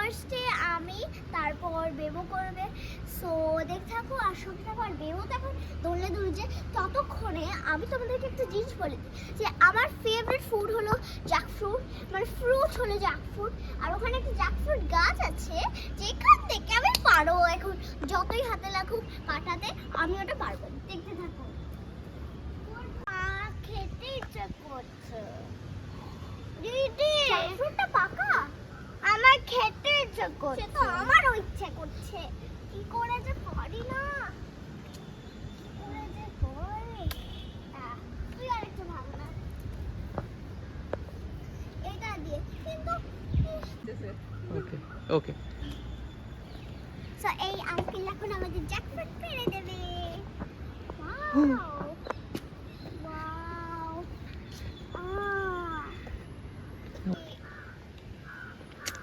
ফার্স্টে আমি, তারপর বেবো করবে। সো দেখতে থাকো আর শুনতে থাকো। আর বেবো তখন দৌড়লে দুলছে। ততক্ষণে আমি তোমাদেরকে একটা জিনিস বলে দিই যে আমার ফেভারিট ফুড হলো জ্যাকফ্রুট, মানে ফ্রুট হলো জ্যাকফ্রুট। আর ওখানে একটা জ্যাকফ্রুট গাছ আছে যেখান থেকে আমি পারবো এখন যতই হাতে লাগুক কাটাতে, আমি ওটা পারবো। দেখতে থাকো। খেতে ইচ্ছে করছে দিদি, জ্যাকফ্রুটটা পাকা। আমার খেতে ইচ্ছে করছে। তো আমারও ইচ্ছে করছে, কি করে যে পারি না, কি করে যে পারি। তুই আরেকটু ভাগ না এটা দিয়ে, কিন্তু ওকে ওকে। সো এই আঙ্কেল এখন আমাদের জ্যাকফ্রুট পেড়ে দেবে। Wow wow.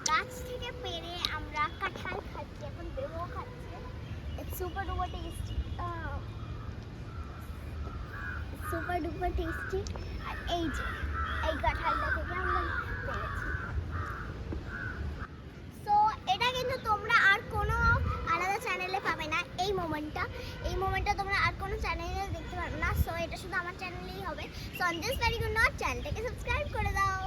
গাছ থেকে পেড়ে আমরা কাঁঠাল খাচ্ছি, এখন বেবো খাচ্ছে। It's super duper tasty, super duper tasty. আর এই যে এই কাঁঠালটা থেকে আমরা পেরেছি। সো এটা কিন্তু তোমরা আর কোনো আলাদা চ্যানেলে পাবে না। এই মোমেন্টটা তোমরা আর কোনো চ্যানেলে দেখতে পারবে না। সো এটা শুধু আমার চ্যানেলেই হবে। So on this very good not, চ্যানেলটাকে সাবস্ক্রাইব করে দাও।